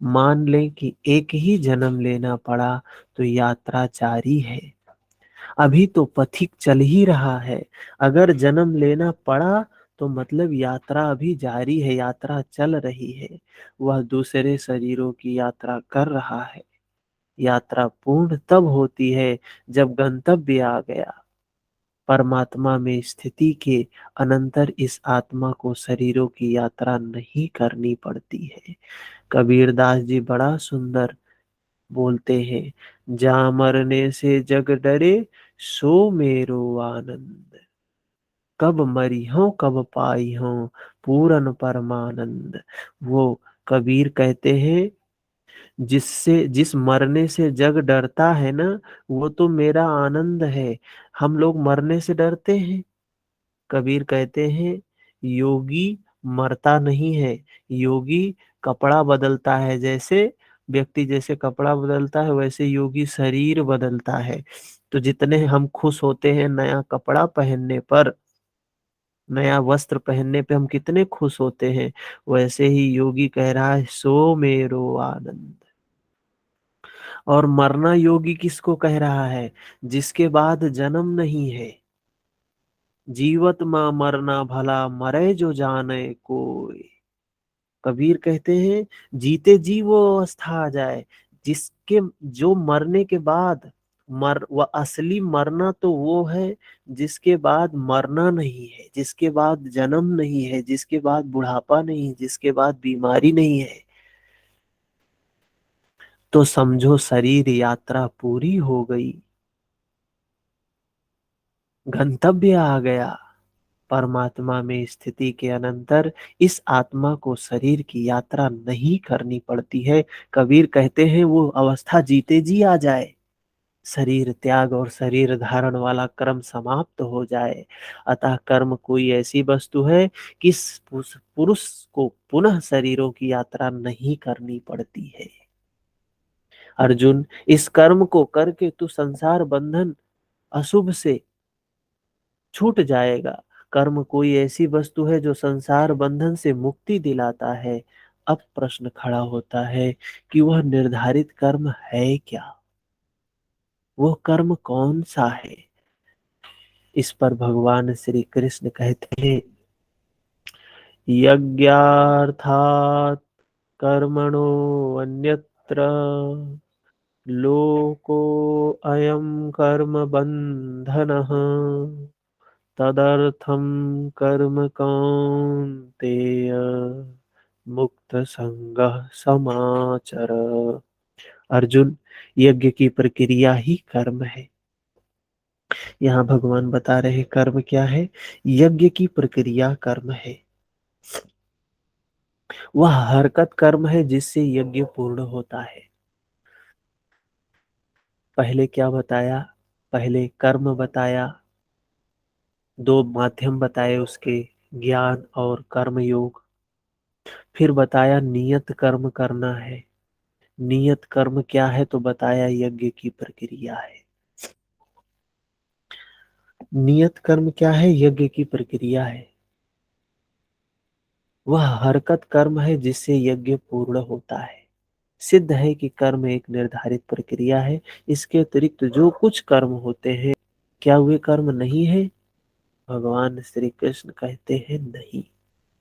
मान लें कि एक ही जन्म लेना पड़ा तो यात्रा जारी है, अभी तो पथिक चल ही रहा है। अगर जन्म लेना पड़ा तो मतलब यात्रा अभी जारी है, यात्रा चल रही है। वह दूसरे शरीरों की यात्रा कर रहा है। यात्रा पूर्ण तब होती है जब गंतव्य आ गया। परमात्मा में स्थिति के अनंतर इस आत्मा को शरीरों की यात्रा नहीं करनी पड़ती है। कबीरदास जी बड़ा सुंदर बोलते हैं, जा मरने से जग डरे सो मेरो आनंद, कब मरी हो कब पाई हो पूरन परमानंद। वो कबीर कहते हैं, जिस मरने से जग डरता है ना, वो तो मेरा आनंद है। हम लोग मरने से डरते हैं। कबीर कहते हैं, योगी मरता नहीं है, योगी कपड़ा बदलता है। जैसे व्यक्ति जैसे कपड़ा बदलता है, वैसे योगी शरीर बदलता है। तो जितने हम खुश होते हैं नया कपड़ा पहनने पर, नया वस्त्र पहनने पे हम कितने खुश होते हैं, वैसे ही योगी कह रहा है सो मेरो आनंद। और मरना योगी किसको कह रहा है? जिसके बाद जन्म नहीं है। जीवत मां मरना भला, मरे जो जाने कोई। कबीर कहते हैं, जीते जी वो अवस्था आ जाए जिसके, जो मरने के बाद वह असली मरना तो वो है जिसके बाद मरना नहीं है, जिसके बाद जन्म नहीं है, जिसके बाद बुढ़ापा नहीं, जिसके बाद बीमारी नहीं है। तो समझो शरीर यात्रा पूरी हो गई, गंतव्य आ गया। परमात्मा में स्थिति के अनंतर इस आत्मा को शरीर की यात्रा नहीं करनी पड़ती है। कबीर कहते हैं वो अवस्था जीते जी आ जाए, शरीर त्याग और शरीर धारण वाला कर्म समाप्त हो जाए। अतः कर्म कोई ऐसी वस्तु है कि पुरुष को पुनः शरीरों की यात्रा नहीं करनी पड़ती है। अर्जुन, इस कर्म को करके तू संसार बंधन अशुभ से छूट जाएगा। कर्म कोई ऐसी वस्तु है जो संसार बंधन से मुक्ति दिलाता है। अब प्रश्न खड़ा होता है कि वह निर्धारित कर्म है क्या? वो कर्म कौन सा है? इस पर भगवान श्री कृष्ण कहते हैं, यज्ञार्थात् कर्मणो अन्यत्र लोको अयं कर्म बंधनः, तदर्थं कर्म कौन्तेय मुक्त संगः समाचर। अर्जुन, यज्ञ की प्रक्रिया ही कर्म है। यहाँ भगवान बता रहे कर्म क्या है। यज्ञ की प्रक्रिया कर्म है। वह हरकत कर्म है जिससे यज्ञ पूर्ण होता है। पहले क्या बताया? पहले कर्म बताया, दो माध्यम बताए उसके, ज्ञान और कर्म योग। फिर बताया नियत कर्म करना है। नियत कर्म क्या है? तो बताया यज्ञ की प्रक्रिया है। नियत कर्म क्या है? यज्ञ की प्रक्रिया है। वह हरकत कर्म है जिससे यज्ञ पूर्ण होता है। सिद्ध है कि कर्म एक निर्धारित प्रक्रिया है। इसके अतिरिक्त जो कुछ कर्म होते हैं, क्या वे कर्म नहीं है? भगवान श्री कृष्ण कहते हैं नहीं,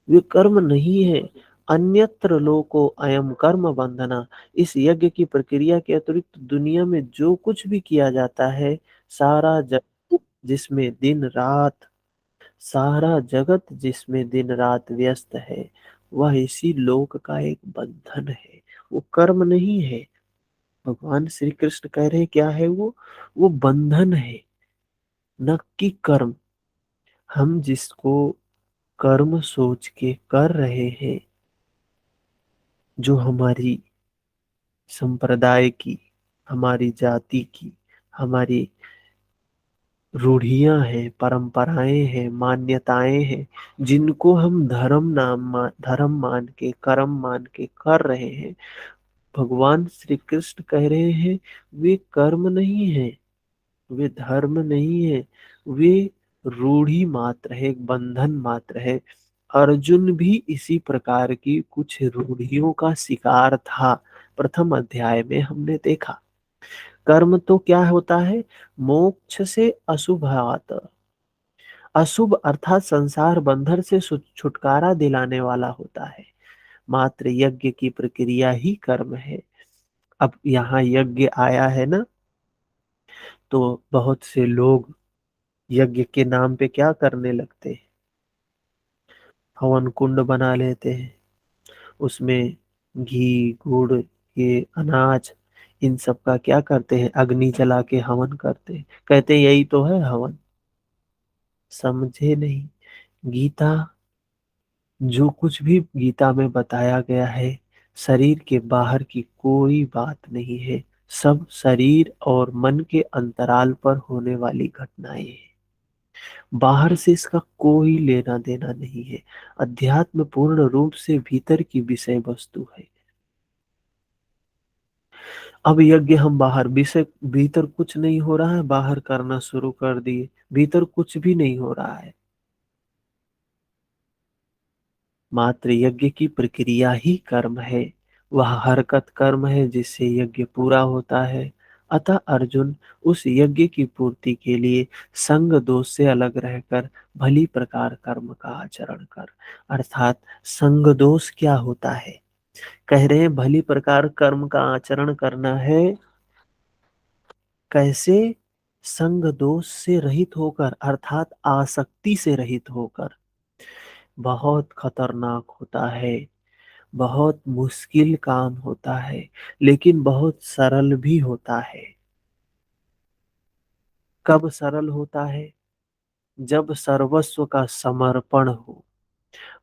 वे कर्म नहीं है। अन्यत्र लोको अयम कर्म बंधना। इस यज्ञ की प्रक्रिया के अतिरिक्त दुनिया में जो कुछ भी किया जाता है, सारा जगत जिसमें दिन रात, सारा जगत जिसमें दिन रात व्यस्त है, वह इसी लोक का एक बंधन है। वो कर्म नहीं है। भगवान श्री कृष्ण कह रहे क्या है वो बंधन है, न कि कर्म। हम जिसको कर्म सोच के कर रहे हैं, जो हमारी संप्रदाय की, हमारी जाति की, हमारी रूढ़ियां हैं, परंपराएं हैं, मान्यताएं हैं, जिनको हम धर्म मान के, कर्म मान के कर रहे हैं, भगवान श्री कृष्ण कह रहे हैं वे कर्म नहीं है, वे धर्म नहीं है, वे रूढ़ी मात्र है, एक बंधन मात्र है। अर्जुन भी इसी प्रकार की कुछ रूढ़ियों का शिकार था। प्रथम अध्याय में हमने देखा कर्म तो क्या होता है? मोक्ष से अशुभात, अशुभ अर्थात संसार बंधन से छुटकारा दिलाने वाला होता है। मात्र यज्ञ की प्रक्रिया ही कर्म है। अब यहाँ यज्ञ आया है ना, तो बहुत से लोग यज्ञ के नाम पे क्या करने लगते हैं, हवन कुंड बना लेते हैं, उसमें घी गुड़ ये अनाज इन सब का क्या करते हैं, अग्नि जला के हवन करते हैं, कहते हैं यही तो है हवन। समझे नहीं। गीता, जो कुछ भी गीता में बताया गया है, शरीर के बाहर की कोई बात नहीं है। सब शरीर और मन के अंतराल पर होने वाली घटनाएं हैं। बाहर से इसका कोई लेना देना नहीं है। अध्यात्म पूर्ण रूप से भीतर की विषय वस्तु है। अब यज्ञ हम बाहर विषय, भीतर कुछ नहीं हो रहा है, बाहर करना शुरू कर दिए, भीतर कुछ भी नहीं हो रहा है। मात्र यज्ञ की प्रक्रिया ही कर्म है। वह हरकत कर्म है जिससे यज्ञ पूरा होता है। अतः अर्जुन, उस यज्ञ की पूर्ति के लिए संग दोष से अलग रहकर भली प्रकार कर्म का आचरण कर। अर्थात संग दोष क्या होता है, कह रहे हैं भली प्रकार कर्म का आचरण करना है। कैसे? संग दोष से रहित होकर, अर्थात आसक्ति से रहित होकर। बहुत खतरनाक होता है, बहुत मुश्किल काम होता है, लेकिन बहुत सरल भी होता है। कब सरल होता है? जब सर्वस्व का समर्पण हो,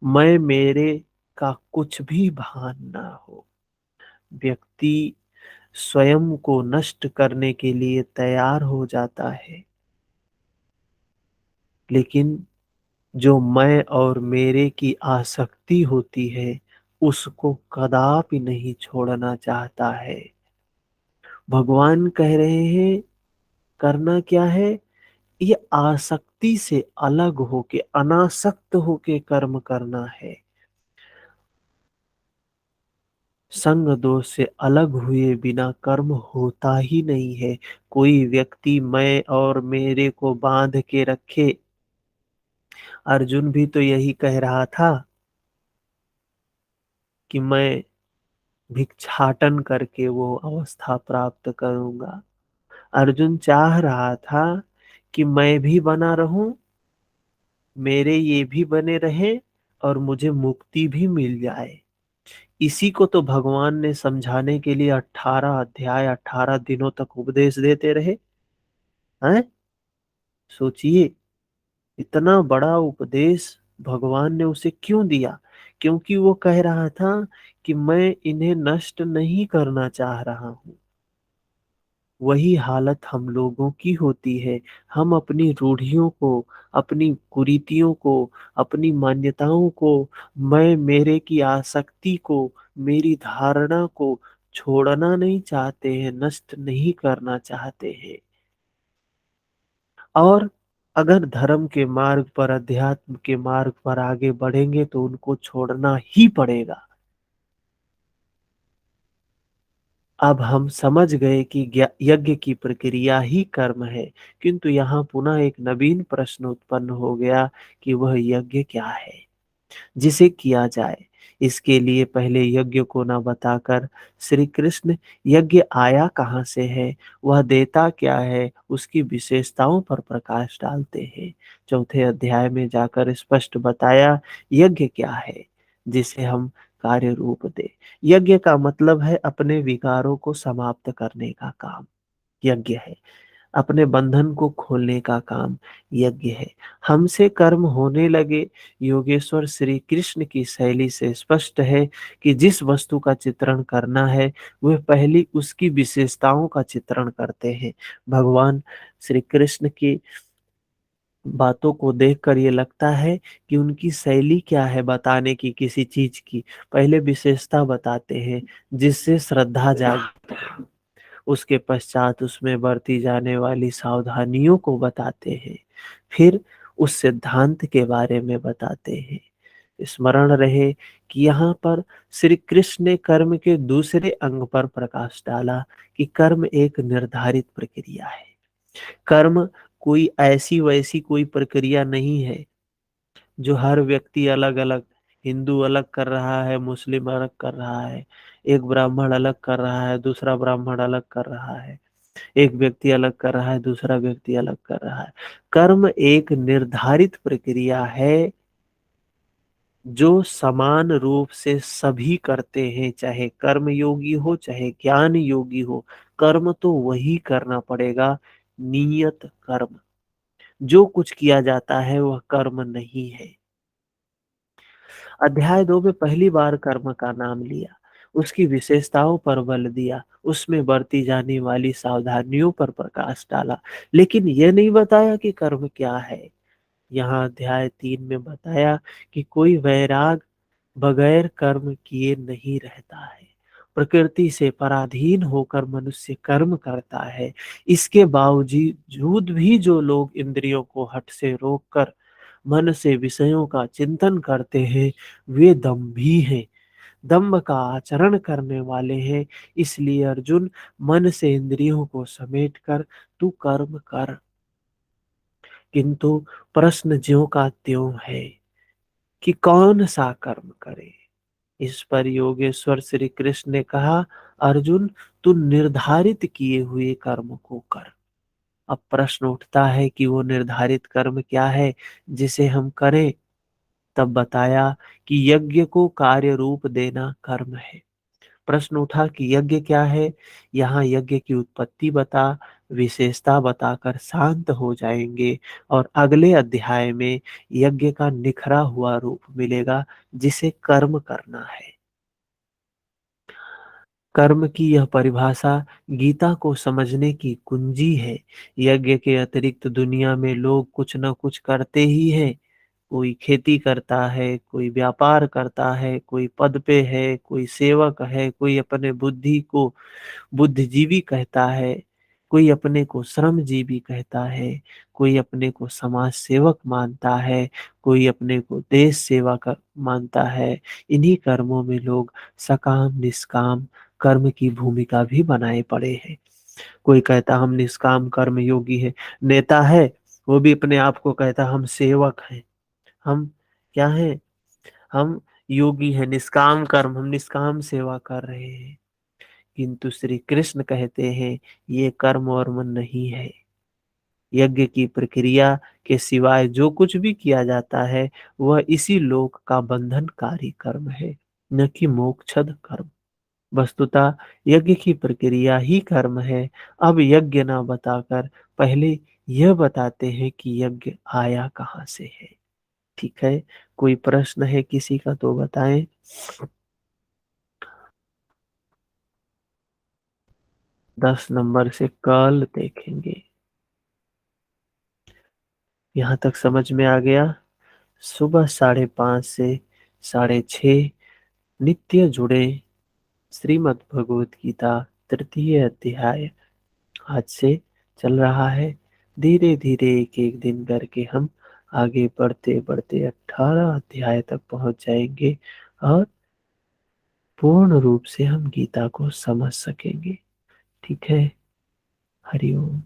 मैं मेरे का कुछ भी भान ना हो। व्यक्ति स्वयं को नष्ट करने के लिए तैयार हो जाता है, लेकिन जो मैं और मेरे की आसक्ति होती है, उसको कदापि नहीं छोड़ना चाहता है। भगवान कह रहे हैं करना क्या है, ये आसक्ति से अलग होके, अनासक्त होके कर्म करना है। संग दोष से अलग हुए बिना कर्म होता ही नहीं है। कोई व्यक्ति मैं और मेरे को बांध के रखे, अर्जुन भी तो यही कह रहा था कि मैं भिक्षाटन करके वो अवस्था प्राप्त करूंगा। अर्जुन चाह रहा था कि मैं भी बना रहूं, मेरे ये भी बने रहे, और मुझे मुक्ति भी मिल जाए। इसी को तो भगवान ने समझाने के लिए 18 अध्याय 18 दिनों तक उपदेश देते रहे हैं। सोचिए, इतना बड़ा उपदेश भगवान ने उसे क्यों दिया? क्योंकि वो कह रहा था कि मैं इन्हें नष्ट नहीं करना चाह रहा हूं। वही हालत हम लोगों की होती है। हम अपनी रूढ़ियों को, अपनी कुरीतियों को, अपनी मान्यताओं को, मैं मेरे की आसक्ति को, मेरी धारणा को छोड़ना नहीं चाहते हैं, नष्ट नहीं करना चाहते हैं। और अगर धर्म के मार्ग पर, अध्यात्म के मार्ग पर आगे बढ़ेंगे तो उनको छोड़ना ही पड़ेगा। अब हम समझ गए कि यज्ञ की प्रक्रिया ही कर्म है, किंतु यहाँ पुनः एक नवीन प्रश्न उत्पन्न हो गया कि वह यज्ञ क्या है जिसे किया जाए। इसके लिए पहले यज्ञ को न बताकर श्री कृष्ण यज्ञ आया कहाँ से है, वह देता क्या है, उसकी विशेषताओं पर प्रकाश डालते हैं। चौथे अध्याय में जाकर स्पष्ट बताया यज्ञ क्या है जिसे हम कार्य रूप दे। यज्ञ का मतलब है अपने विकारों को समाप्त करने का काम यज्ञ है। अपने बंधन को खोलने का काम यज्ञ है। हमसे कर्म होने लगे। योगेश्वर श्री कृष्ण की शैली से स्पष्ट है कि जिस वस्तु का चित्रण करना है, वह पहली उसकी विशेषताओं का चित्रण करते हैं। भगवान श्री कृष्ण की बातों को देखकर ये लगता है कि उनकी शैली क्या है बताने की किसी चीज की। पहले विशेषता बताते हैं जिससे श्रद्धा जागे, उसके पश्चात उसमें बरती जाने वाली सावधानियों को बताते हैं, फिर उस सिद्धांत के बारे में बताते हैं। स्मरण रहे कि यहाँ पर श्री कृष्ण ने कर्म के दूसरे अंग पर प्रकाश डाला कि कर्म एक निर्धारित प्रक्रिया है। कर्म कोई ऐसी वैसी कोई प्रक्रिया नहीं है जो हर व्यक्ति अलग अलग, हिंदू अलग कर रहा है, मुस्लिम अलग कर रहा है, एक ब्राह्मण अलग कर रहा है, दूसरा ब्राह्मण अलग कर रहा है, एक व्यक्ति अलग कर रहा है, दूसरा व्यक्ति अलग कर रहा है। कर्म एक निर्धारित प्रक्रिया है जो समान रूप से सभी करते हैं, चाहे कर्म योगी हो चाहे ज्ञान योगी हो, कर्म तो वही करना पड़ेगा। नियत कर्म, जो कुछ किया जाता है वह कर्म नहीं है। अध्याय 2 में पहली बार कर्म का नाम लिया, उसकी विशेषताओं पर बल दिया, उसमें बरती जाने वाली सावधानियों पर प्रकाश डाला, लेकिन यह नहीं बताया कि कर्म क्या है। यहाँ अध्याय 3 में बताया कि कोई वैराग बगैर कर्म किए नहीं रहता है। प्रकृति से पराधीन होकर मनुष्य कर्म करता है। इसके बावजूद भी जो लोग इंद्रियों को हठ से रोककर मन से विषयों का चिंतन करते हैं, वे दम्भी हैं, दम्भ का आचरण करने वाले हैं। इसलिए अर्जुन, मन से इंद्रियों को समेटकर तू कर्म कर। किंतु प्रश्न ज्यों का त्यों है कि कौन सा कर्म करे। इस पर योगेश्वर श्री कृष्ण ने कहा, अर्जुन, तू निर्धारित किए हुए कर्म को कर। अब प्रश्न उठता है कि वो निर्धारित कर्म क्या है जिसे हम करें। तब बताया कि यज्ञ को कार्य रूप देना कर्म है। प्रश्न उठा कि यज्ञ क्या है। यहाँ यज्ञ की उत्पत्ति बता, विशेषता बताकर शांत हो जाएंगे और अगले अध्याय में यज्ञ का निखरा हुआ रूप मिलेगा जिसे कर्म करना है। कर्म की यह परिभाषा गीता को समझने की कुंजी है। यज्ञ के अतिरिक्त दुनिया में लोग कुछ न कुछ करते ही हैं। कोई खेती करता है, कोई व्यापार करता है, कोई पद पे है, कोई सेवक है, कोई अपने बुद्धि को बुद्धिजीवी कहता है, कोई अपने को श्रमजीवी कहता है, कोई अपने को समाज सेवक मानता है, कोई अपने को देश सेवा कर मानता है। इन्हीं कर्मों में लोग सकाम निष्काम कर्म की भूमिका भी बनाए पड़े हैं। कोई कहता हम निष्काम कर्म योगी है, नेता है, वो भी अपने आप को कहता हम सेवक हैं। हम क्या हैं? हम योगी हैं, निष्काम कर्म, हम निष्काम सेवा कर रहे हैं। किंतु श्री कृष्ण कहते हैं ये कर्म और मन नहीं है। यज्ञ की प्रक्रिया के सिवाय जो कुछ भी किया जाता है वह इसी लोक का बंधनकारी कर्म है, न कि मोक्षद कर्म। वस्तुतः यज्ञ की प्रक्रिया ही कर्म है। अब यज्ञ न बताकर पहले यह बताते हैं कि यज्ञ आया कहाँ से है। ठीक है, कोई प्रश्न है किसी का तो बताएं। 10 नंबर से कल देखेंगे। यहाँ तक समझ में आ गया। सुबह 5:30 से 6:30 नित्य जुड़े। श्रीमद् भगवत गीता तृतीय अध्याय आज से चल रहा है। धीरे धीरे एक एक दिन करके हम आगे बढ़ते बढ़ते 18 अध्याय तक पहुंच जाएंगे और पूर्ण रूप से हम गीता को समझ सकेंगे। ठीक है, हरिओम।